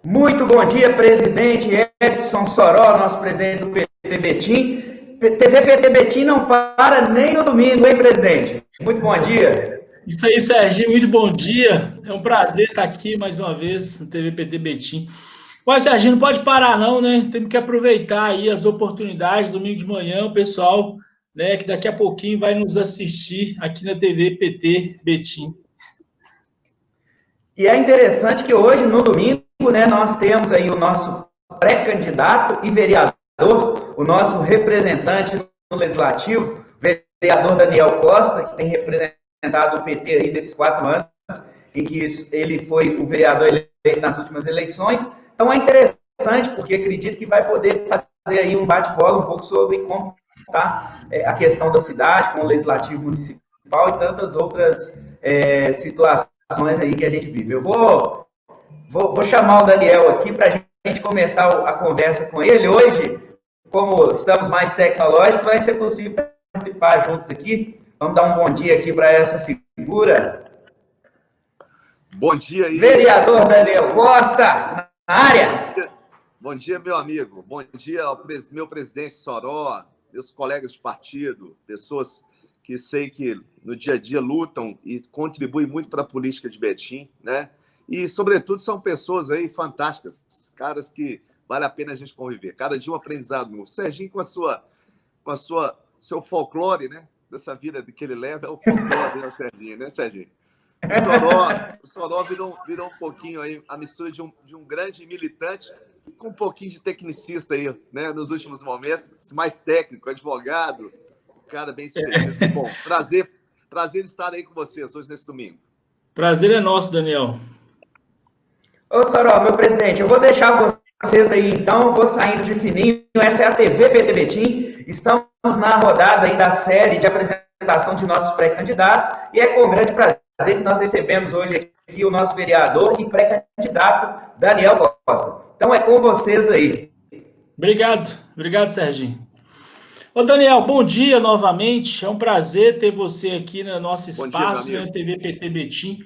Muito bom dia, presidente Edson Soró, nosso presidente do PT Betim. TV PT Betim não para nem no domingo, hein, presidente? Muito bom dia. Isso aí, Serginho, muito bom dia. É um prazer estar aqui mais uma vez no TV PT Betim. Mas, Serginho, não pode parar não, né? Temos que aproveitar aí as oportunidades, domingo de manhã, o pessoal, né, que daqui a pouquinho vai nos assistir aqui na TV PT Betim. E é interessante que hoje, no domingo, né, nós temos aí o nosso pré-candidato e vereador, o nosso representante no Legislativo, vereador Daniel Costa, que tem representado o PT aí nesses 4 anos, em que ele foi o vereador eleito nas últimas eleições. Então é interessante, porque acredito que vai poder fazer aí um bate-bola um pouco sobre como está a questão da cidade, com o Legislativo Municipal e tantas outras situações aí que a gente vive. Eu vou chamar o Daniel aqui para a gente começar a conversa com ele. Hoje, como estamos mais tecnológicos, vai ser possível participar juntos aqui. Vamos dar um bom dia aqui para essa figura. Bom dia aí. Vereador Daniel Costa, na área. Bom dia, meu amigo. Bom dia ao meu presidente Soró, meus colegas de partido, pessoas que sei que no dia a dia lutam e contribuem muito para a política de Betim, né? E, sobretudo, são pessoas aí fantásticas, caras que vale a pena a gente conviver. Cada dia um aprendizado novo. O Serginho com seu folclore, né? Dessa vida que ele leva, é o folclore, né, o Serginho, né, Serginho? O Soró virou um pouquinho aí a mistura de um grande militante com um pouquinho de tecnicista aí, né? Nos últimos momentos, mais técnico, advogado, cara bem sucedido. Bom, prazer estar aí com vocês hoje nesse domingo. Prazer é nosso, Daniel. Ô, Soró, meu presidente, eu vou deixar vocês aí, então, vou saindo de fininho. Essa é a TV PT Betim. Estamos na rodada aí da série de apresentação de nossos pré-candidatos e é com grande prazer que nós recebemos hoje aqui o nosso vereador e pré-candidato Daniel Costa. Então é com vocês aí. Obrigado, Serginho. Ô, Daniel, bom dia novamente. É um prazer ter você aqui no nosso espaço, né, TV PT Betim.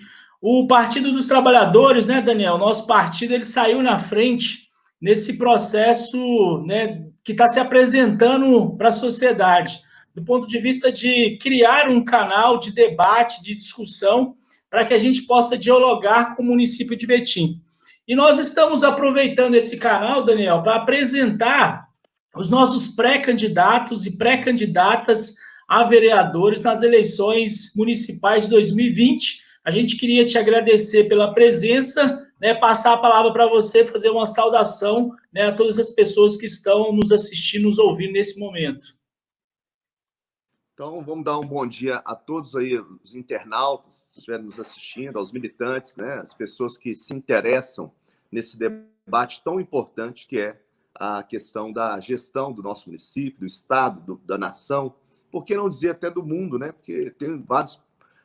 O Partido dos Trabalhadores, né, Daniel? Nosso partido ele saiu na frente nesse processo, né, que está se apresentando para a sociedade, do ponto de vista de criar um canal de debate, de discussão, para que a gente possa dialogar com o município de Betim. E nós estamos aproveitando esse canal, Daniel, para apresentar os nossos pré-candidatos e pré-candidatas a vereadores nas eleições municipais de 2020. A gente queria te agradecer pela presença, né, passar a palavra para você, fazer uma saudação, né, a todas as pessoas que estão nos assistindo, nos ouvindo nesse momento. Então, vamos dar um bom dia a todos aí, os internautas que estiverem nos assistindo, aos militantes, né, as pessoas que se interessam nesse debate tão importante que é a questão da gestão do nosso município, do estado, da nação, por que não dizer até do mundo, né? Porque tem vários...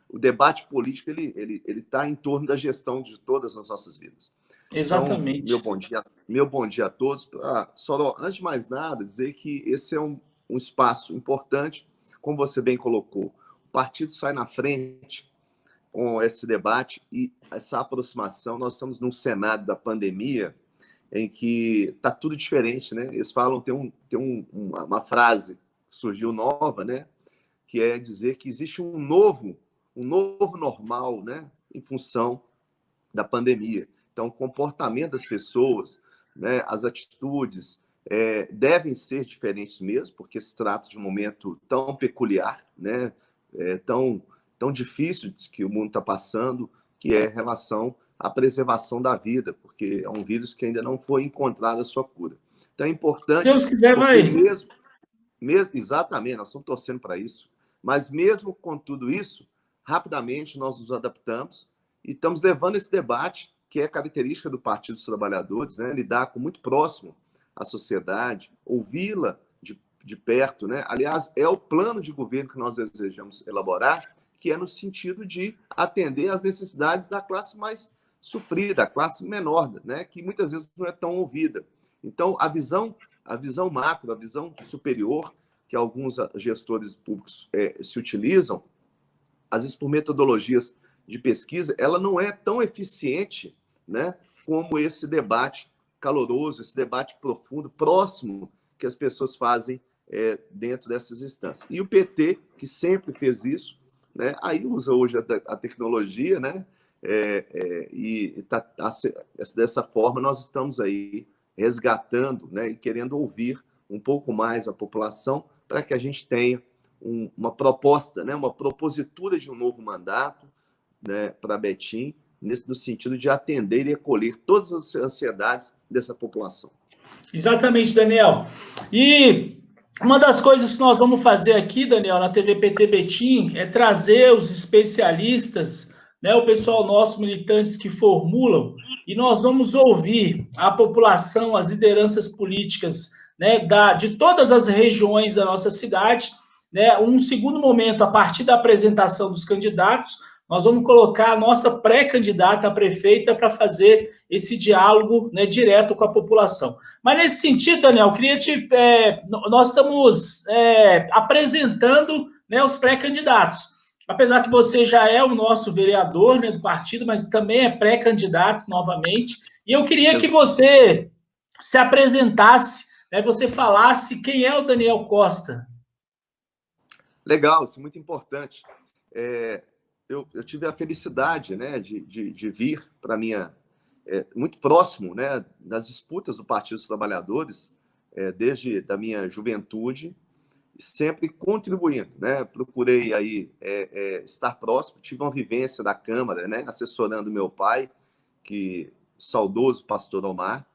O debate político, ele está em torno da gestão de todas as nossas vidas. Exatamente. Então, meu bom dia a todos. Soró, antes de mais nada, dizer que esse é um espaço importante, como você bem colocou. O partido sai na frente com esse debate e essa aproximação. Nós estamos num cenário da pandemia em que está tudo diferente, né? Eles falam, tem uma frase que surgiu nova, né? Que é dizer que existe um novo normal, né? Em função da pandemia. Então, o comportamento das pessoas, né? As atitudes devem ser diferentes mesmo, porque se trata de um momento tão peculiar, né? Tão difícil que o mundo está passando, que é em relação à preservação da vida, porque é um vírus que ainda não foi encontrada a sua cura. Então é importante... Se Deus quiser, vai. Exatamente, nós estamos torcendo para isso. Mas mesmo com tudo isso, rapidamente nós nos adaptamos e estamos levando esse debate, que é característica do Partido dos Trabalhadores, né? Lidar com muito próximo à sociedade, ouvi-la de perto, né? Aliás, é o plano de governo que nós desejamos elaborar, que é no sentido de atender às necessidades da classe mais sofrida, a classe menor, né? Que muitas vezes não é tão ouvida. Então, a visão macro, a visão superior, que alguns gestores públicos se utilizam, às vezes por metodologias de pesquisa, ela não é tão eficiente, né, como esse debate caloroso, esse debate profundo, próximo, que as pessoas fazem dentro dessas instâncias. E o PT, que sempre fez isso, né, aí usa hoje a tecnologia, né, dessa forma nós estamos aí resgatando, né, e querendo ouvir um pouco mais a população para que a gente tenha uma proposta, né, uma propositura de um novo mandato, né, para Betim, no sentido de atender e acolher todas as ansiedades dessa população. Exatamente, Daniel. E uma das coisas que nós vamos fazer aqui, Daniel, na TV PT Betim, é trazer os especialistas, né, o pessoal nosso, militantes que formulam, e nós vamos ouvir a população, as lideranças políticas, né, de todas as regiões da nossa cidade, né, um segundo momento, a partir da apresentação dos candidatos, nós vamos colocar a nossa pré-candidata a prefeita para fazer esse diálogo, né, direto com a população. Mas nesse sentido, Daniel, nós estamos apresentando, né, os pré-candidatos. Apesar que você já é o nosso vereador, né, do partido, mas também é pré-candidato novamente. E eu queria que você se apresentasse, né, você falasse quem é o Daniel Costa. Legal, isso é muito importante. Eu tive a felicidade, né, de vir para minha... muito próximo, né, das disputas do Partido dos Trabalhadores, desde da minha juventude, sempre contribuindo, né? Procurei aí estar próximo, tive uma vivência da Câmara, né, assessorando meu pai, saudoso pastor Omar,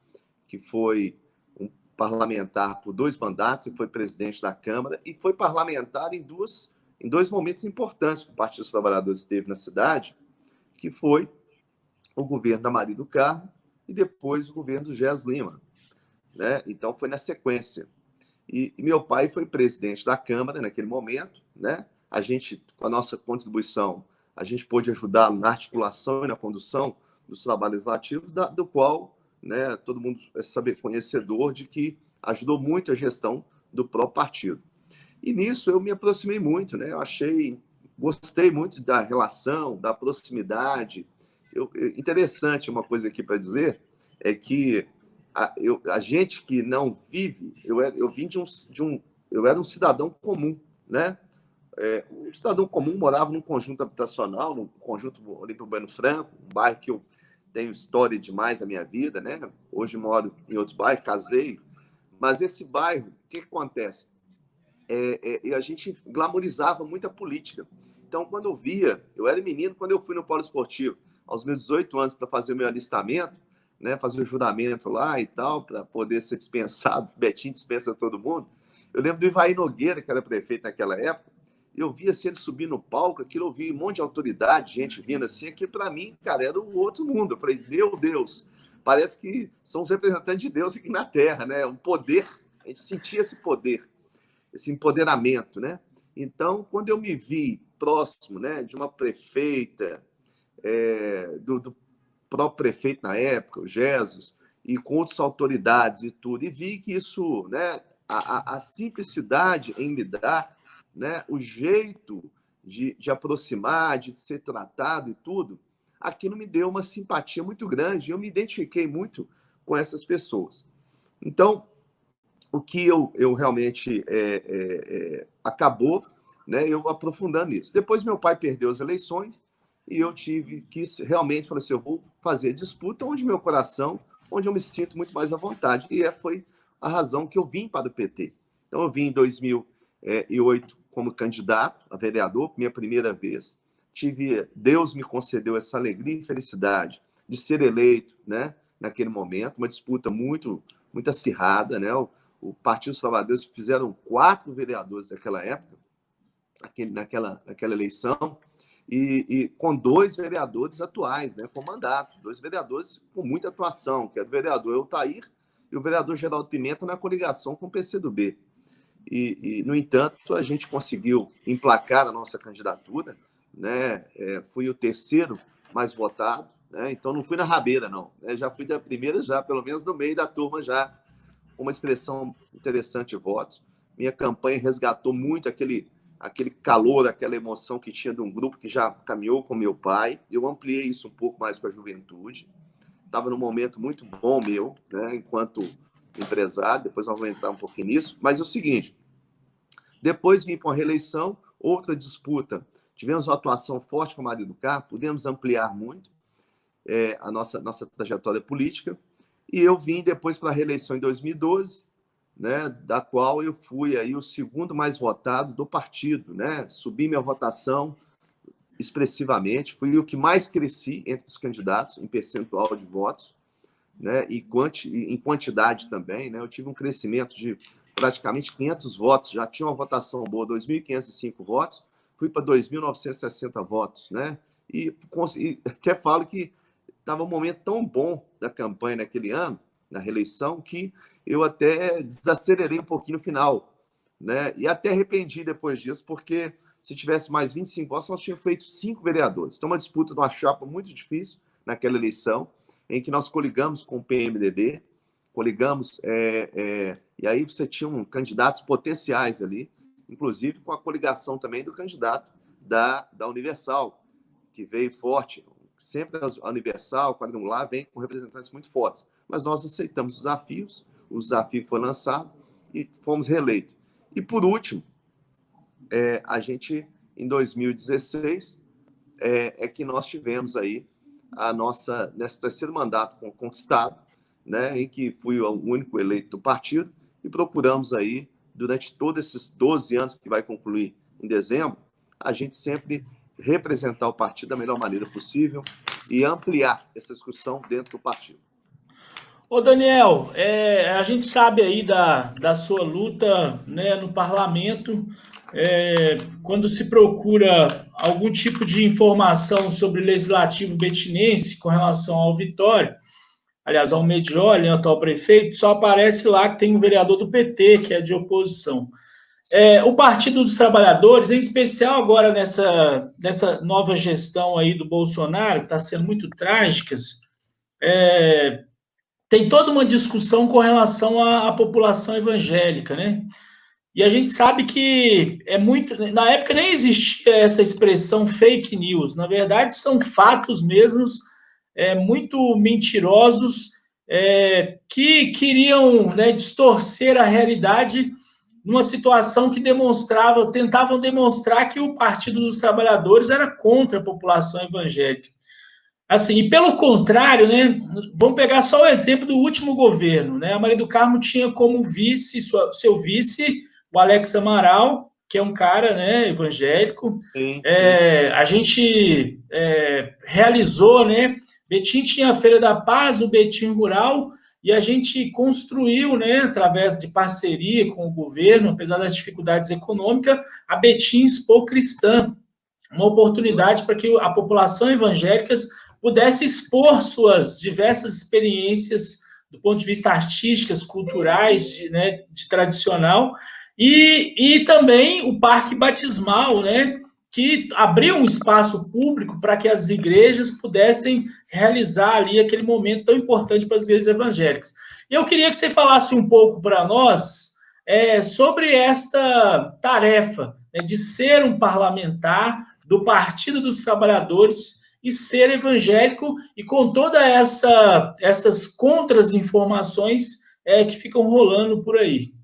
que foi um parlamentar por 2 mandatos e foi presidente da Câmara, e foi parlamentar em 2 momentos importantes que o Partido dos Trabalhadores teve na cidade, que foi o governo da Maria do Carmo e depois o governo do Gés Lima, né? Então foi na sequência. E meu pai foi presidente da Câmara naquele momento, né? A gente, com a nossa contribuição, a gente pôde ajudá-lo na articulação e na condução dos trabalhos legislativos, do qual, né, todo mundo é conhecedor de que ajudou muito a gestão do próprio partido. E nisso eu me aproximei muito, né? Gostei muito da relação, da proximidade. Interessante, uma coisa aqui para dizer, é que a gente que não vive, eu era um cidadão comum, né? Um cidadão comum morava num conjunto habitacional, num conjunto Olímpio Bueno Franco, um bairro que eu tenho história demais na minha vida, né? Hoje moro em outro bairro, casei, mas esse bairro, o que acontece? A gente glamorizava muito a política. Então, quando eu via, eu era menino, quando eu fui no Polo Esportivo, aos meus 18 anos, para fazer o meu alistamento, né, fazer o juramento lá e tal, para poder ser dispensado, Betim dispensa todo mundo. Eu lembro do Ivaí Nogueira, que era prefeito naquela época, eu via assim, ele subir no palco, aquilo eu vi um monte de autoridade, gente vindo assim, aquilo para mim, cara, era o outro mundo. Eu falei, meu Deus, parece que são os representantes de Deus aqui na Terra, né? Um poder, a gente sentia esse poder, esse empoderamento, né? Então, quando eu me vi próximo, né, de uma prefeita, do próprio prefeito na época, o Jesus, e com outras autoridades e tudo, e vi que isso, né, a simplicidade em lidar, né, o jeito de aproximar, de ser tratado e tudo, aquilo me deu uma simpatia muito grande, eu me identifiquei muito com essas pessoas. Então, o que eu realmente acabou, né, eu aprofundando isso. Depois meu pai perdeu as eleições e eu realmente falei assim, eu vou fazer disputa onde meu coração, onde eu me sinto muito mais à vontade. E foi a razão que eu vim para o PT. Então eu vim em 2008 como candidato a vereador, minha primeira vez. Deus me concedeu essa alegria e felicidade de ser eleito, né, naquele momento, uma disputa muito acirrada, né? O Partido dos Trabalhadores fizeram 4 vereadores naquela época, naquela eleição, e com 2 vereadores atuais, né, com mandato, 2 vereadores com muita atuação, que é o vereador Eltair e o vereador Geraldo Pimenta na coligação com o PCdoB. No entanto, a gente conseguiu emplacar a nossa candidatura, né? Fui o 3º mais votado, né? Então não fui na rabeira, não. Já fui da primeira, já pelo menos no meio da turma, já uma expressão interessante de votos. Minha campanha resgatou muito aquele calor, aquela emoção que tinha de um grupo que já caminhou com meu pai. Eu ampliei isso um pouco mais para a juventude. estava num momento muito bom meu, né, enquanto empresário, depois nós vamos entrar um pouquinho nisso, mas é o seguinte, depois vim para uma reeleição, outra disputa, tivemos uma atuação forte com a Maria do Carmo, pudemos ampliar muito a nossa trajetória política, e eu vim depois para a reeleição em 2012, né, da qual eu fui aí o segundo mais votado do partido, né, subi minha votação expressivamente, fui o que mais cresci entre os candidatos em percentual de votos, né, e em quantidade também, né, eu tive um crescimento de praticamente 500 votos, já tinha uma votação boa, 2.505 votos, fui para 2.960 votos, né, e até falo que estava um momento tão bom da campanha naquele ano, na reeleição, que eu até desacelerei um pouquinho no final, né, e até arrependi depois disso, porque se tivesse mais 25 votos, nós tínhamos feito 5 vereadores. Então, uma disputa de uma chapa muito difícil naquela eleição, em que nós coligamos com o PMDB, coligamos, e aí você tinha candidatos potenciais ali, inclusive com a coligação também do candidato da Universal, que veio forte. Sempre a Universal, quadrangular, vem com representantes muito fortes. Mas nós aceitamos os desafios, o desafio foi lançado e fomos reeleitos. E, por último, a gente, em 2016, que nós tivemos aí nesse terceiro mandato conquistado, né, em que fui o único eleito do partido, e procuramos aí, durante todos esses 12 anos que vai concluir em dezembro, a gente sempre representar o partido da melhor maneira possível e ampliar essa discussão dentro do partido. Ô Daniel, a gente sabe aí da sua luta, né, no parlamento, quando se procura algum tipo de informação sobre o legislativo betinense com relação ao Vitória, aliás, ao Medioli, atual prefeito, só aparece lá que tem um vereador do PT, que é de oposição. O Partido dos Trabalhadores, em especial agora nessa nova gestão aí do Bolsonaro, que está sendo muito trágica, tem toda uma discussão com relação à população evangélica, né? E a gente sabe que na época nem existia essa expressão fake news, na verdade são fatos mesmos, muito mentirosos, que queriam, né, distorcer a realidade numa situação que tentavam demonstrar que o Partido dos Trabalhadores era contra a população evangélica. Assim, e pelo contrário, né, vamos pegar só o exemplo do último governo, né? A Maria do Carmo tinha como seu vice, o Alex Amaral, que é um cara, né, evangélico. Sim. A gente realizou, né? Betim tinha a Feira da Paz, o Betim Rural, e a gente construiu, né, através de parceria com o governo, apesar das dificuldades econômicas, a Betim Expo Cristã, uma oportunidade para que a população evangélica pudesse expor suas diversas experiências do ponto de vista artísticas, culturais, de tradicional, e também o Parque Batismal, né, que abriu um espaço público para que as igrejas pudessem realizar ali aquele momento tão importante para as igrejas evangélicas. E eu queria que você falasse um pouco para nós sobre esta tarefa, né, de ser um parlamentar do Partido dos Trabalhadores e ser evangélico, e com todas essas contras-informações que ficam rolando por aí.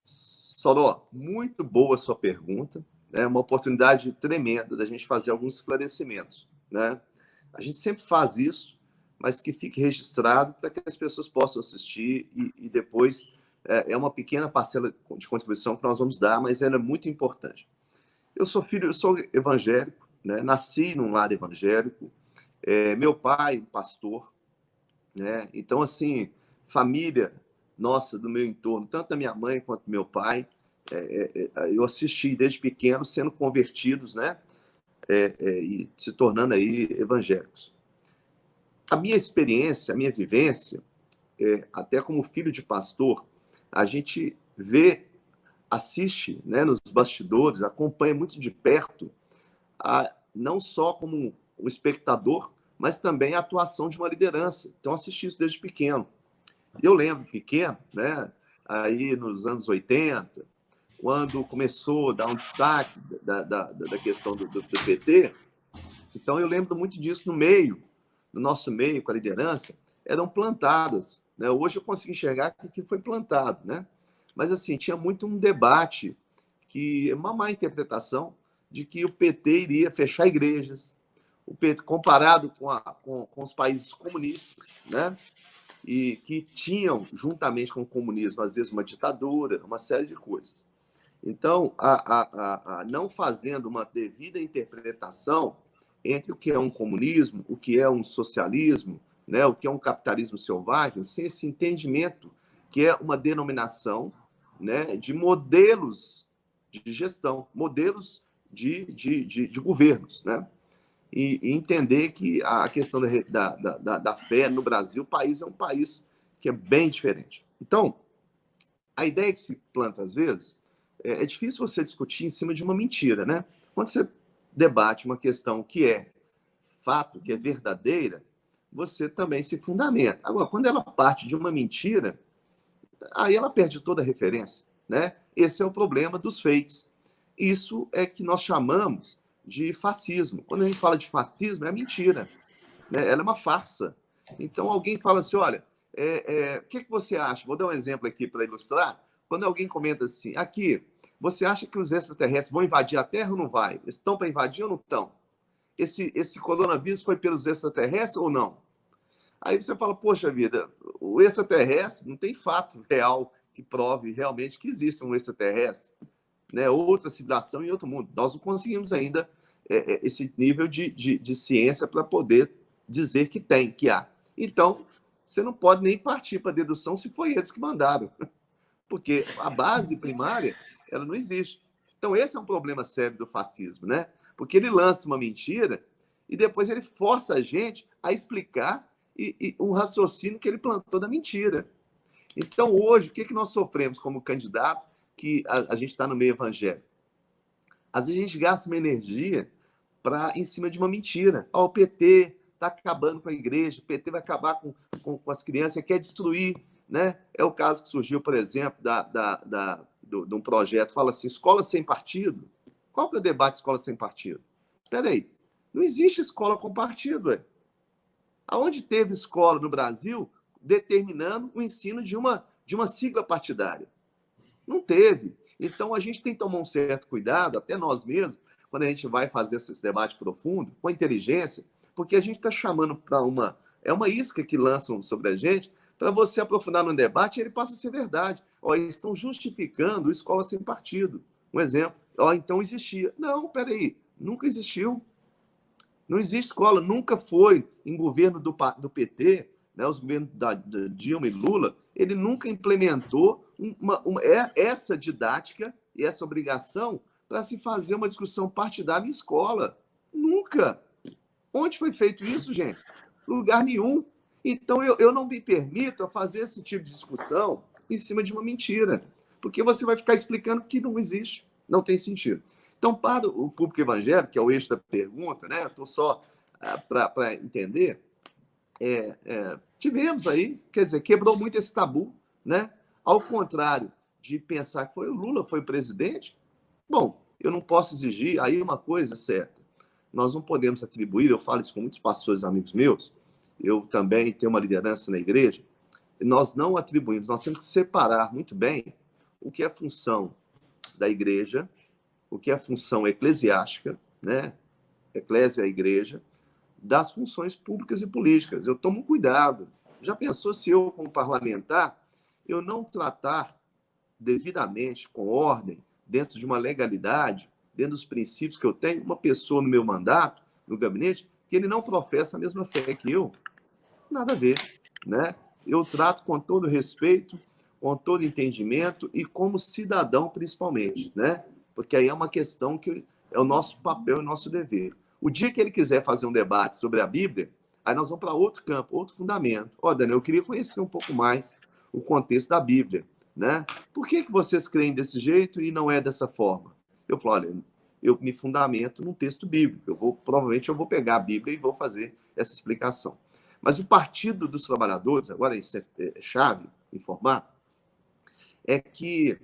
Soló, muito boa a sua pergunta. É uma oportunidade tremenda da gente fazer alguns esclarecimentos, né? A gente sempre faz isso, mas que fique registrado para que as pessoas possam assistir e depois é uma pequena parcela de contribuição que nós vamos dar, mas ela é muito importante. Eu sou evangélico, né? Nasci num lar evangélico, meu pai, pastor, né? Então, assim, família nossa, do meu entorno, tanto da minha mãe quanto do meu pai, eu assisti desde pequeno sendo convertidos, né? E se tornando aí evangélicos. A minha experiência, a minha vivência, até como filho de pastor, a gente assiste, né, nos bastidores, acompanha muito de perto, não só como um espectador, mas também a atuação de uma liderança. Então, assisti isso desde pequeno. Eu lembro, pequeno, né, aí nos anos 80, quando começou a dar um destaque da questão do PT, então eu lembro muito disso no meio no nosso meio, com a liderança, eram plantadas, né? Hoje eu consigo enxergar que foi plantado, né? Mas, assim, tinha muito um debate, uma má interpretação de que o PT iria fechar igrejas, o PT, comparado com os países comunistas, né? E que tinham, juntamente com o comunismo, às vezes uma ditadura, uma série de coisas. Então, não fazendo uma devida interpretação entre o que é um comunismo, o que é um socialismo, né, o que é um capitalismo selvagem, sem esse entendimento que é uma denominação, né, de modelos de gestão, modelos de governos, né? E entender que a questão da fé no Brasil, o país é um país que é bem diferente. Então, a ideia que se planta, às vezes, é difícil você discutir em cima de uma mentira, né? Quando você debate uma questão que é fato, que é verdadeira, você também se fundamenta. Agora, quando ela parte de uma mentira, aí ela perde toda a referência, né? Esse é o problema dos fakes. Isso é que nós chamamos de fascismo. Quando a gente fala de fascismo, é mentira, né? Ela é uma farsa. Então, alguém fala assim, olha, o que você acha? Vou dar um exemplo aqui para ilustrar. Quando alguém comenta assim, aqui, você acha que os extraterrestres vão invadir a Terra ou não vai? Eles estão para invadir ou não estão? Esse coronavírus foi pelos extraterrestres ou não? Aí você fala, poxa vida, o extraterrestre não tem fato real que prove realmente que existe um extraterrestre, né? Outra civilização em outro mundo. Nós não conseguimos ainda esse nível de ciência para poder dizer que tem, que há. Então, você não pode nem partir para a dedução se foi eles que mandaram, porque a base primária, ela não existe. Então, esse é um problema sério do fascismo, né? Porque ele lança uma mentira e depois ele força a gente a explicar um raciocínio que ele plantou da mentira. Então, hoje, o que nós sofremos como candidato que a gente está no meio evangélico? Às vezes a gente gasta uma energia em cima de uma mentira. O PT está acabando com a igreja, o PT vai acabar com as crianças, quer destruir, né? É o caso que surgiu, por exemplo, de um projeto, fala assim, escola sem partido. Qual que é o debate de escola sem partido? Espera aí, não existe escola com partido, ué. Aonde teve escola no Brasil determinando o ensino de uma sigla partidária? Não teve. Então, a gente tem que tomar um certo cuidado, até nós mesmos, quando a gente vai fazer esse debate profundo, com inteligência, porque a gente está chamando para uma isca que lançam sobre a gente, para você aprofundar no debate, ele passa a ser verdade. Eles estão justificando escola sem partido. Um exemplo. Então existia. Não, peraí, nunca existiu. Não existe escola, nunca foi em governo do PT, né, os governos da Dilma e Lula, ele nunca implementou essa didática e essa obrigação para se fazer uma discussão partidária em escola. Nunca. Onde foi feito isso, gente? Lugar nenhum. Então, eu não me permito a fazer esse tipo de discussão em cima de uma mentira, porque você vai ficar explicando que não existe, não tem sentido. Então, para o público evangélico, que é o eixo da pergunta, né? Estou só para entender, tivemos aí, quer dizer, quebrou muito esse tabu, né? Ao contrário de pensar que o Lula foi presidente, bom, eu não posso exigir, aí uma coisa é certa, nós não podemos atribuir, eu falo isso com muitos pastores amigos meus, eu também tenho uma liderança na igreja, nós não atribuímos, nós temos que separar muito bem o que é função da igreja, o que é função eclesiástica, né? Eclésia é a igreja, das funções públicas e políticas. Eu tomo cuidado. Já pensou se eu, como parlamentar, eu não tratar devidamente, com ordem, dentro de uma legalidade, dentro dos princípios que eu tenho, uma pessoa no meu mandato, no gabinete, que ele não professa a mesma fé que eu? Nada a ver, né? Eu trato com todo respeito, com todo entendimento e como cidadão, principalmente, né? Porque aí é uma questão que é o nosso papel e o nosso dever. O dia que ele quiser fazer um debate sobre a Bíblia, aí nós vamos para outro campo, outro fundamento. Daniel, eu queria conhecer um pouco mais o contexto da Bíblia, né? Por que vocês creem desse jeito e não é dessa forma? Eu falo, olha, eu me fundamento num texto bíblico. Provavelmente eu vou pegar a Bíblia e vou fazer essa explicação. Mas o Partido dos Trabalhadores, agora isso é chave informar, é que,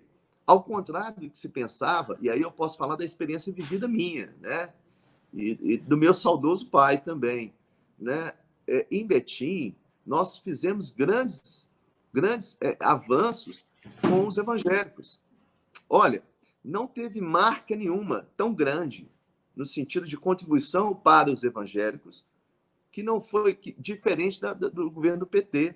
ao contrário do que se pensava, e aí eu posso falar da experiência vivida minha, né? E do meu saudoso pai também, né? em Betim, nós fizemos grandes avanços com os evangélicos. Olha, não teve marca nenhuma tão grande no sentido de contribuição para os evangélicos que não foi diferente do governo do PT.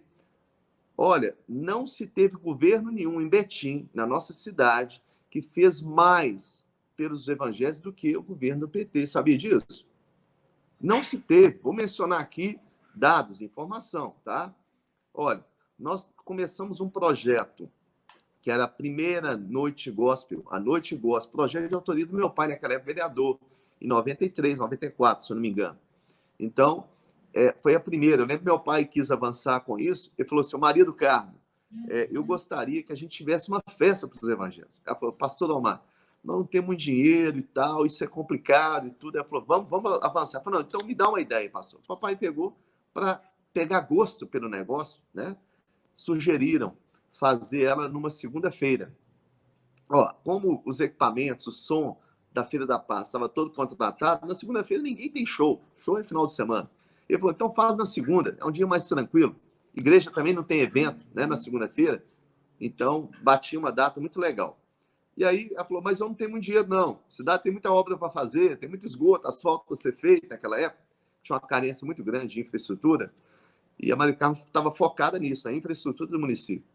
Olha, não se teve governo nenhum em Betim, na nossa cidade, que fez mais pelos evangélicos do que o governo do PT. Sabia disso? Não se teve. Vou mencionar aqui dados, informação, tá? Olha, nós começamos um projeto que era a primeira Noite Gospel, a Noite Gospel, projeto de autoria do meu pai, naquela época, vereador, em 93, 94, se eu não me engano. Então, foi a primeira. Eu lembro que meu pai quis avançar com isso, ele falou assim, Maria do Carmo, eu gostaria que a gente tivesse uma festa para os evangélicos. Ela falou, pastor Omar, nós não temos dinheiro e tal, isso é complicado e tudo. Ela falou, vamos avançar. Eu falei, não, então me dá uma ideia, pastor. O papai pegou para pegar gosto pelo negócio, né? Sugeriram fazer ela numa segunda-feira. Ó, como os equipamentos, o som da Feira da Paz estava todo contratado, na segunda-feira ninguém tem show. Show é final de semana. Ele falou, então faz na segunda, é um dia mais tranquilo. Igreja também não tem evento, né, na segunda-feira. Então, bati uma data muito legal. E aí, ela falou, mas eu não tenho muito dinheiro, não. A cidade tem muita obra para fazer, tem muito esgoto, asfalto para ser feito naquela época. Tinha uma carência muito grande de infraestrutura. E a Maria do Carmo estava focada nisso, na infraestrutura do município.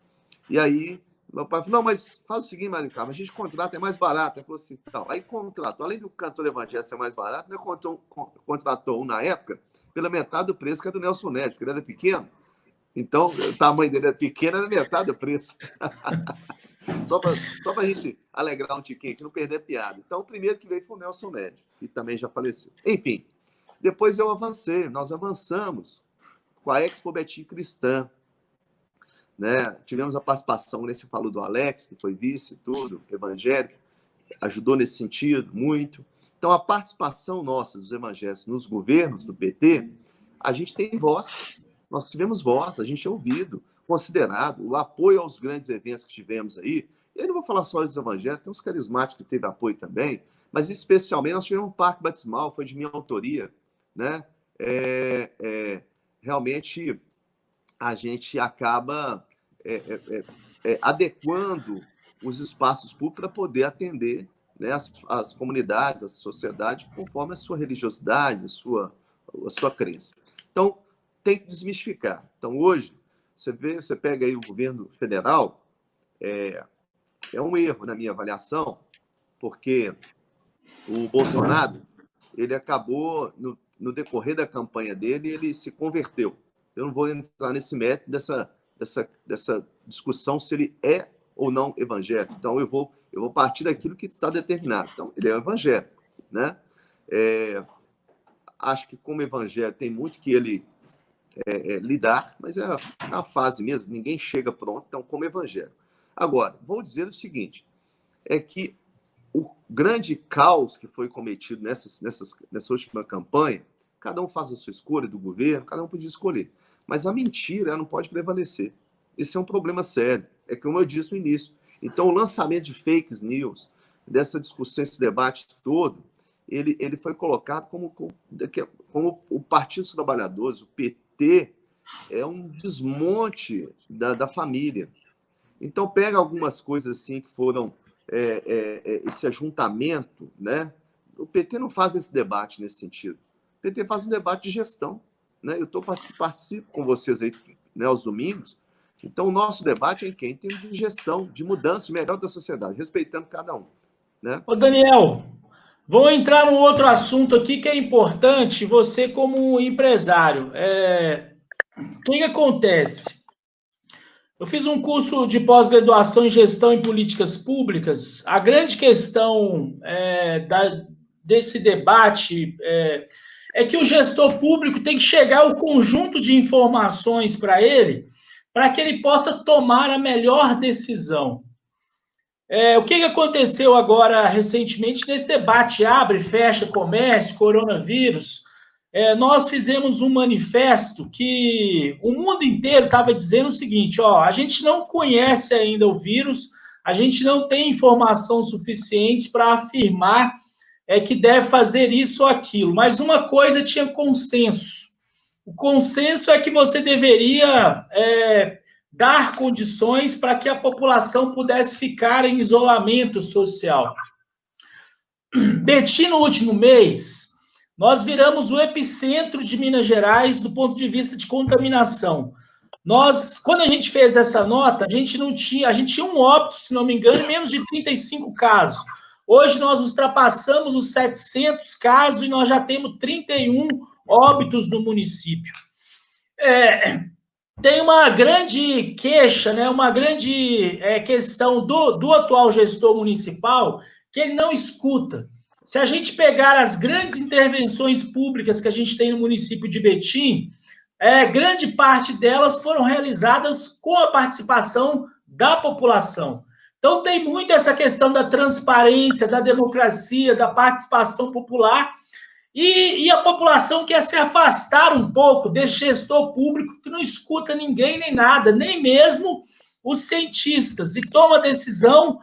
E aí, meu pai falou, não, mas faz o seguinte, Maria do Carmo, a gente contrata, é mais barato. Ele falou assim, tal. Aí contratou, além do cantor evangélico ser mais barato, né, contratou um na época pela metade do preço que era do Nelson Neves, porque ele era pequeno. Então, o tamanho dele era pequeno, era metade do preço. Só para a gente alegrar um tiquinho, que não perder a piada. Então, o primeiro que veio foi o Nelson Neves, que também já faleceu. Enfim, depois nós avançamos com a Expo Betim Cristã. Né? Tivemos a participação, nesse falou do Alex, que foi vice, tudo, evangélico, ajudou nesse sentido, muito. Então, a participação nossa dos evangélicos nos governos do PT, a gente tem voz, nós tivemos voz, a gente é ouvido, considerado, o apoio aos grandes eventos que tivemos aí. Eu não vou falar só dos evangélicos, tem uns carismáticos que teve apoio também, mas especialmente nós tivemos um parque batismal, foi de minha autoria, né? Realmente a gente acaba adequando os espaços públicos para poder atender, né, as comunidades, a sociedade, conforme a sua religiosidade, a sua crença. Então, tem que desmistificar. Então, hoje, você pega aí o governo federal, é um erro na minha avaliação, porque o Bolsonaro, ele acabou, no decorrer da campanha dele, ele se converteu. Eu não vou entrar nesse mérito dessa discussão se ele é ou não evangélico. Então, eu vou partir daquilo que está determinado. Então, ele é evangélico, né? Acho que como evangélico tem muito que ele lidar, mas é a fase mesmo, ninguém chega pronto, então, como evangélico. Agora, vou dizer o seguinte, é que o grande caos que foi cometido nessa última campanha, cada um faz a sua escolha do governo, cada um podia escolher, mas a mentira não pode prevalecer. Esse é um problema sério, é como eu disse no início. Então, o lançamento de fake news, dessa discussão, esse debate todo, ele foi colocado como o Partido dos Trabalhadores, o PT, é um desmonte da família. Então, pega algumas coisas assim que foram esse ajuntamento, né? O PT não faz esse debate nesse sentido. O PT faz um debate de gestão, né? Eu participo com vocês aí, né, aos domingos. Então, o nosso debate é em quem tem de gestão, de mudança, de melhor da sociedade, respeitando cada um, né? Ô, Daniel, vou entrar num outro assunto aqui que é importante, você como empresário. O que acontece? Eu fiz um curso de pós-graduação em gestão e políticas públicas. A grande questão desse debate é que o gestor público tem que chegar ao conjunto de informações para ele, para que ele possa tomar a melhor decisão. O que aconteceu agora recentemente nesse debate abre, fecha, comércio, coronavírus? Nós fizemos um manifesto que o mundo inteiro estava dizendo o seguinte, a gente não conhece ainda o vírus, a gente não tem informação suficiente para afirmar que deve fazer isso ou aquilo, mas uma coisa tinha consenso, o consenso é que você deveria dar condições para que a população pudesse ficar em isolamento social. Betim, no último mês, nós viramos o epicentro de Minas Gerais do ponto de vista de contaminação. Quando a gente fez essa nota, a gente tinha um óbito, se não me engano, menos de 35 casos. Hoje nós ultrapassamos os 700 casos e nós já temos 31 óbitos no município. Tem uma grande queixa, né, uma grande questão do atual gestor municipal, que ele não escuta. Se a gente pegar as grandes intervenções públicas que a gente tem no município de Betim, grande parte delas foram realizadas com a participação da população. Então, tem muito essa questão da transparência, da democracia, da participação popular, e a população quer se afastar um pouco desse gestor público que não escuta ninguém nem nada, nem mesmo os cientistas, e toma decisão,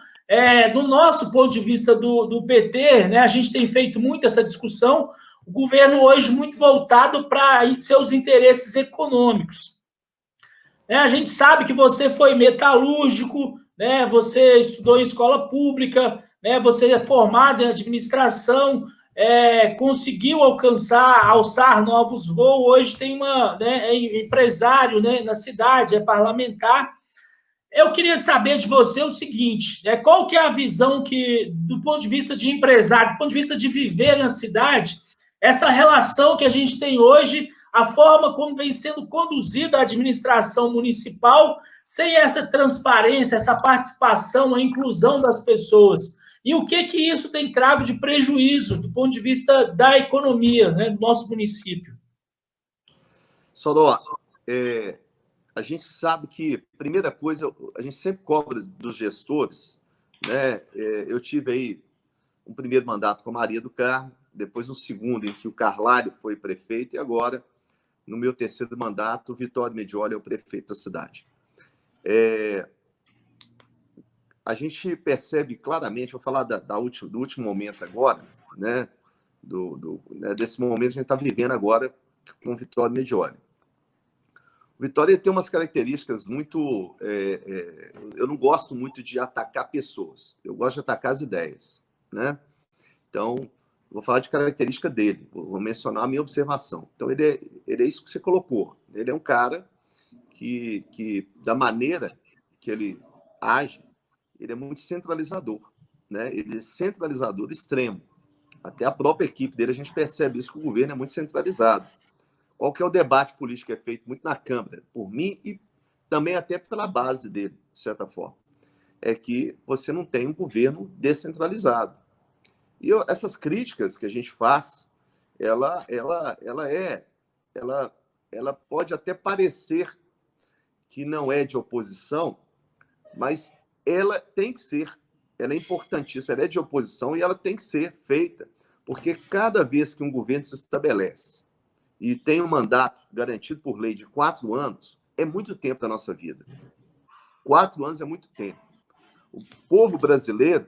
do nosso ponto de vista do PT, né, a gente tem feito muito essa discussão, o governo hoje muito voltado para seus interesses econômicos. A gente sabe que você foi metalúrgico, né, você estudou em escola pública, né, você é formado em administração, conseguiu alçar novos voos, hoje tem é empresário, né, na cidade, é parlamentar. Eu queria saber de você o seguinte, qual que é a visão do ponto de vista de empresário, do ponto de vista de viver na cidade, essa relação que a gente tem hoje, a forma como vem sendo conduzida a administração municipal, sem essa transparência, essa participação, a inclusão das pessoas. E o que isso tem trago de prejuízo do ponto de vista da economia, né, do nosso município? Soró, a gente sabe que, primeira coisa, a gente sempre cobra dos gestores, né? Eu tive aí um primeiro mandato com a Maria do Carmo, depois um segundo em que o Carlário foi prefeito, e agora, no meu terceiro mandato, o Vitório Medioli é o prefeito da cidade. A gente percebe claramente, vou falar do último momento agora, né? Desse momento que a gente está vivendo agora com o Vitório Medioli. O Vitória tem umas características muito... eu não gosto muito de atacar pessoas, eu gosto de atacar as ideias, né? Então, vou falar de característica dele, vou mencionar a minha observação. Então, ele é isso que você colocou. Ele é um cara que da maneira que ele age, ele é muito centralizador, né? Ele é centralizador extremo. Até a própria equipe dele, a gente percebe isso, que o governo é muito centralizado. Qual que é o debate político que é feito muito na Câmara, por mim e também até pela base dele, de certa forma, é que você não tem um governo descentralizado. E essas críticas que a gente faz, ela pode até parecer que não é de oposição, mas ela tem que ser, ela é importantíssima, ela é de oposição e ela tem que ser feita, porque cada vez que um governo se estabelece e tem um mandato garantido por lei de 4 anos, é muito tempo da nossa vida. 4 anos é muito tempo. O povo brasileiro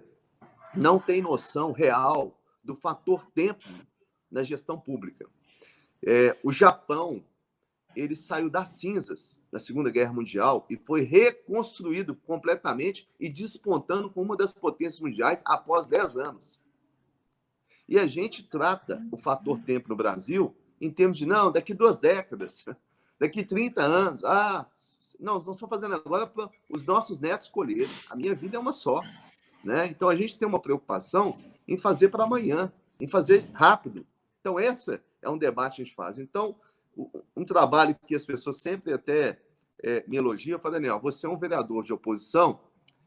não tem noção real do fator tempo na gestão pública. O Japão, ele saiu das cinzas na Segunda Guerra Mundial e foi reconstruído completamente e despontando como uma das potências mundiais após 10 anos. E a gente trata o fator tempo no Brasil em termos de, não, daqui 2 décadas, daqui 30 anos, não estou fazendo agora para os nossos netos escolherem. A minha vida é uma só, né? Então, a gente tem uma preocupação em fazer para amanhã, em fazer rápido. Então, esse é um debate que a gente faz. Então, um trabalho que as pessoas sempre até me elogiam, eu falo, Daniel, você é um vereador de oposição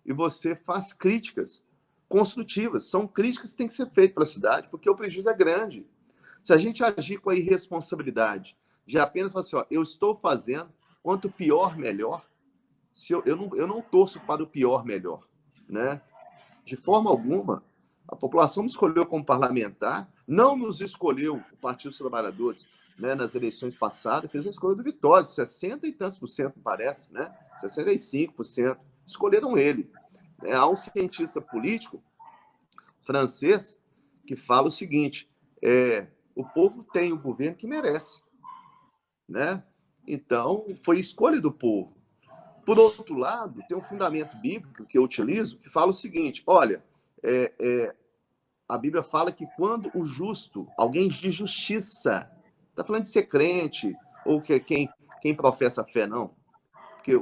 e você faz críticas construtivas. São críticas que têm que ser feitas para a cidade, porque o prejuízo é grande. Se a gente agir com a irresponsabilidade de apenas falar assim, eu estou fazendo, quanto pior, melhor, eu não torço para o pior, melhor, né? De forma alguma, a população me escolheu como parlamentar, não nos escolheu o Partido dos Trabalhadores, né, nas eleições passadas, fez a escolha do Vitória, 60 e tantos %, parece, né? 65%. Escolheram ele. Há um cientista político francês que fala o seguinte, o povo tem o governo que merece. né? Então, foi escolha do povo. Por outro lado, tem um fundamento bíblico que eu utilizo que fala o seguinte: olha, a Bíblia fala que quando o justo, alguém de justiça, está falando de ser crente ou que quem professa a fé, não, porque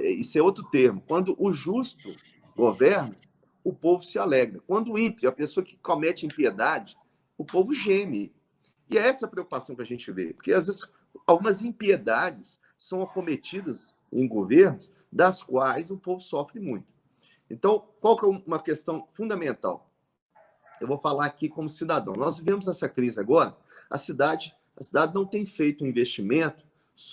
isso é outro termo. Quando o justo governa, o povo se alegra. Quando o ímpio, a pessoa que comete impiedade, o povo geme. E é essa a preocupação que a gente vê, porque às vezes algumas impiedades são acometidas em governos das quais o povo sofre muito. Então, qual que é uma questão fundamental? Eu vou falar aqui como cidadão. Nós vivemos essa crise agora, a cidade não tem feito um investimento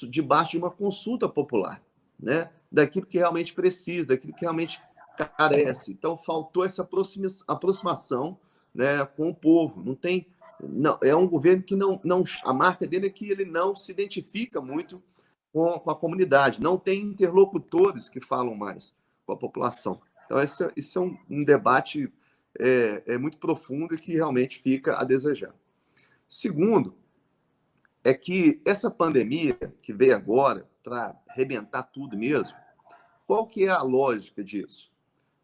debaixo de uma consulta popular, né? Daquilo que realmente precisa, daquilo que realmente carece. Então, faltou essa aproximação, né, com o povo. Não, é um governo que não, a marca dele é que ele não se identifica muito com a comunidade, não tem interlocutores que falam mais com a população. Então, isso é um debate muito profundo e que realmente fica a desejar. Segundo, é que essa pandemia que veio agora para arrebentar tudo mesmo, qual que é a lógica disso?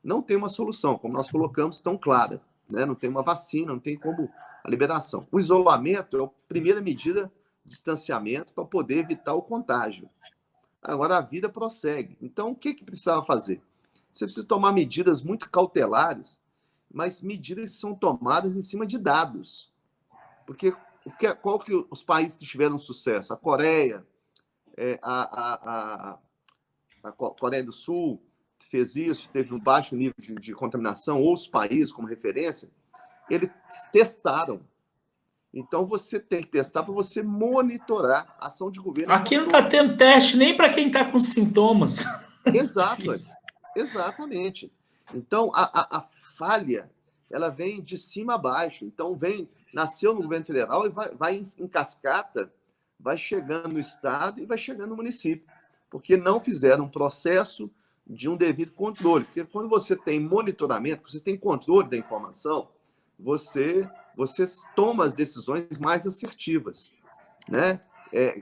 Não tem uma solução, como nós colocamos, tão clara, né? Não tem uma vacina, não tem como a liberação. O isolamento é a primeira medida de distanciamento para poder evitar o contágio. Agora a vida prossegue. Então, o que precisava fazer? Você precisa tomar medidas muito cautelares, mas medidas que são tomadas em cima de dados. Porque qual que os países que tiveram sucesso? A Coreia, a Coreia do Sul fez isso, teve um baixo nível de contaminação, outros países como referência, eles testaram. Então, você tem que testar para você monitorar a ação de governo. Aqui não está tendo teste nem para quem está com sintomas. Exatamente. Então, a falha, ela vem de cima a baixo. Então, nasceu no governo federal e vai em cascata, vai chegando no estado e vai chegando no município. Porque não fizeram um processo de um devido controle. Porque quando você tem monitoramento, você tem controle da informação, você toma as decisões mais assertivas, né?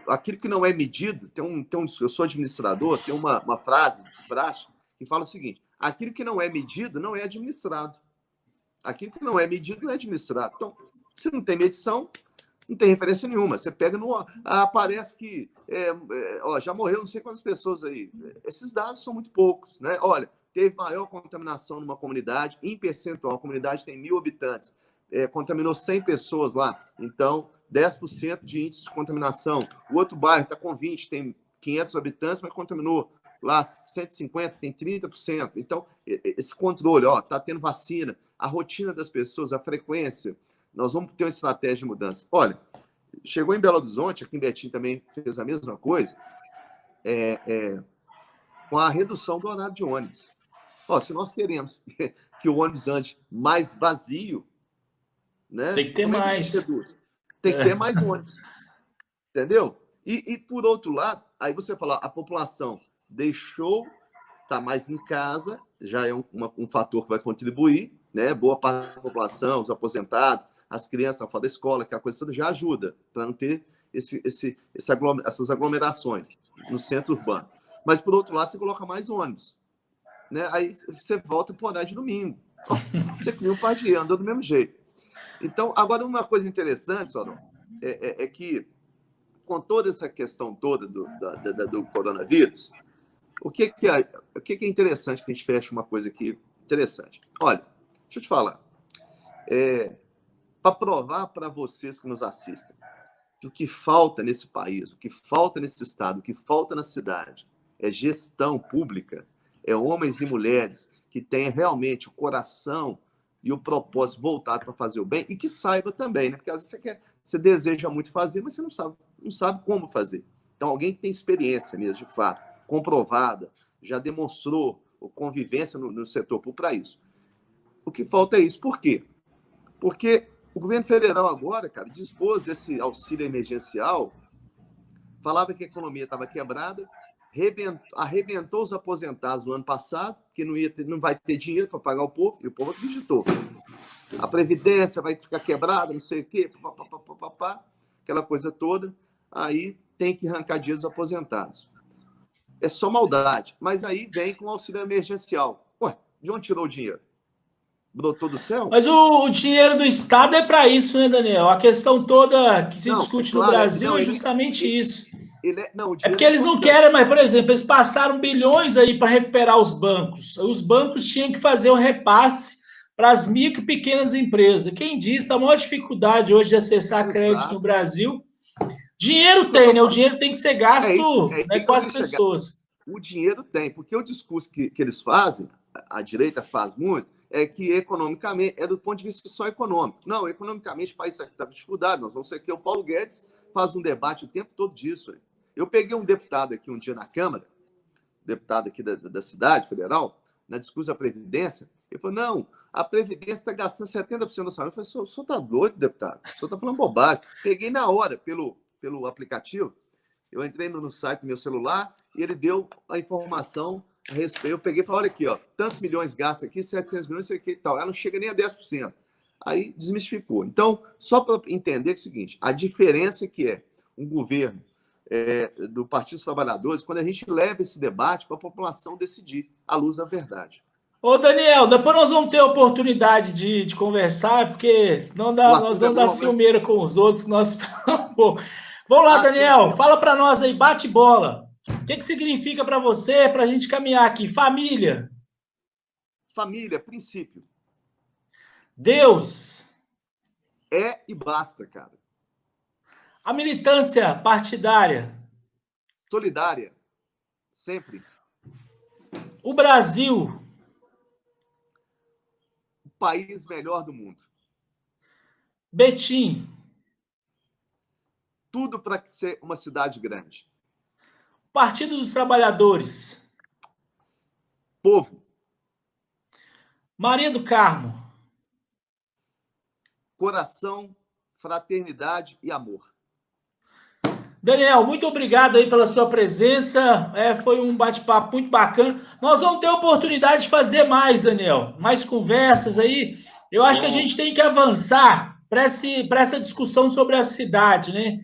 Aquilo que não é medido, eu sou administrador, tem uma frase de praxe que fala o seguinte: aquilo que não é medido não é administrado. Aquilo que não é medido não é administrado. Então, se não tem medição, não tem referência nenhuma. Você pega aparece que já morreu não sei quantas pessoas aí. Esses dados são muito poucos, né? Olha, teve maior contaminação numa comunidade, em percentual, a comunidade tem 1.000 habitantes, contaminou 100 pessoas lá, então 10% de índice de contaminação. O outro bairro está com 20, tem 500 habitantes, mas contaminou lá 150, tem 30%. Então, esse controle, está tendo vacina, a rotina das pessoas, a frequência, nós vamos ter uma estratégia de mudança. Olha, chegou em Belo Horizonte, aqui em Betim também fez a mesma coisa, com a redução do horário de ônibus. Se nós queremos que o ônibus ande mais vazio, né? Tem que ter mais. Tem que ter mais ônibus. Entendeu? E por outro lado, aí você fala, a população deixou, está mais em casa, já é um fator que vai contribuir, né? Boa parte da população, os aposentados, as crianças fora da escola, que a coisa toda já ajuda para não ter essas aglomerações no centro urbano. Mas, por outro lado, você coloca mais ônibus, né? Aí você volta para o horário de domingo. Você cria um par de anda do mesmo jeito. Então, agora, uma coisa interessante, Sorão, é que, com toda essa questão toda do coronavírus, o que é interessante que a gente feche uma coisa aqui interessante? Olha, deixa eu te falar. Para provar para vocês que nos assistem que o que falta nesse país, o que falta nesse estado, o que falta na cidade é gestão pública, é homens e mulheres que tenham realmente o coração e o propósito voltado para fazer o bem e que saiba também, né? Porque às vezes você deseja muito fazer, mas você não sabe como fazer. Então, alguém que tem experiência mesmo, de fato, comprovada, já demonstrou convivência no setor público para isso. O que falta é isso. Por quê? Porque o governo federal agora, cara, dispôs desse auxílio emergencial, falava que a economia estava quebrada, arrebentou os aposentados no ano passado, que não vai ter dinheiro para pagar o povo, e o povo acreditou. A Previdência vai ficar quebrada, não sei o quê, aquela coisa toda. aí tem que arrancar dinheiro dos aposentados. É só maldade. Mas aí vem com o auxílio emergencial. Ué, de onde tirou o dinheiro? Brotou do céu? Mas o dinheiro do Estado é para isso, né, Daniel? A questão toda que se discute no Brasil é justamente isso. É porque eles não querem, mas, por exemplo, eles passaram bilhões aí para recuperar os bancos. Os bancos tinham que fazer o repasse para as micro e pequenas empresas. Quem diz que a maior dificuldade hoje de acessar crédito no Brasil, dinheiro tem, né? O dinheiro tem que ser gasto com as pessoas. O dinheiro tem, porque o discurso que eles fazem, a direita faz muito, é que economicamente, é do ponto de vista só econômico. Não, economicamente o país está com dificuldade, nós vamos ser que o Paulo Guedes faz um debate o tempo todo disso. Eu peguei um deputado aqui um dia na Câmara, deputado aqui da cidade federal, na discussão da Previdência, ele falou, não, a Previdência está gastando 70% da saúde. Eu falei, o senhor está doido, deputado? O senhor está falando bobagem. Peguei na hora, pelo aplicativo, eu entrei no site do meu celular e ele deu a informação a respeito. Eu peguei e falei, olha aqui, ó, tantos milhões gastos aqui, 700 milhões, sei que e tal. Ela não chega nem a 10%. Aí desmistificou. Então, só para entender é o seguinte, a diferença que é um governo do Partido dos Trabalhadores, quando a gente leva esse debate para a população decidir, à luz da verdade. Ô, Daniel, depois nós vamos ter a oportunidade de conversar, porque senão nós não dá ciumeira com os outros. Vamos lá, Daniel, fala para nós aí, bate bola. O que significa para você, para a gente caminhar aqui? Família. Família, princípio. Deus. É e basta, cara. A militância partidária. Solidária. Sempre. O Brasil. O país melhor do mundo. Betim. Tudo para ser uma cidade grande. Partido dos Trabalhadores. Povo. Maria do Carmo. Coração, fraternidade e amor. Daniel, muito obrigado aí pela sua presença. Foi um bate-papo muito bacana. Nós vamos ter oportunidade de fazer mais, Daniel. Mais conversas aí. Eu acho que a gente tem que avançar para essa discussão sobre a cidade, né?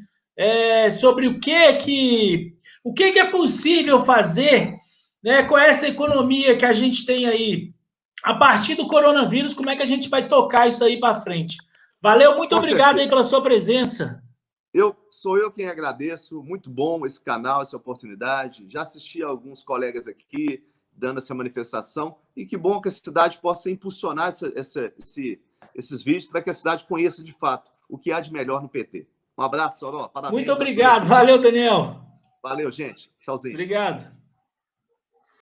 Sobre o que é possível fazer, né, com essa economia que a gente tem aí. A partir do coronavírus, como é que a gente vai tocar isso aí para frente? Valeu, muito obrigado aí pela sua presença. Sou eu quem agradeço, muito bom esse canal, essa oportunidade. Já assisti a alguns colegas aqui dando essa manifestação e que bom que a cidade possa impulsionar esses vídeos para que a cidade conheça de fato o que há de melhor no PT. Um abraço, Soró. Parabéns. Muito obrigado. Valeu, Daniel. Valeu, gente. Tchauzinho. Obrigado.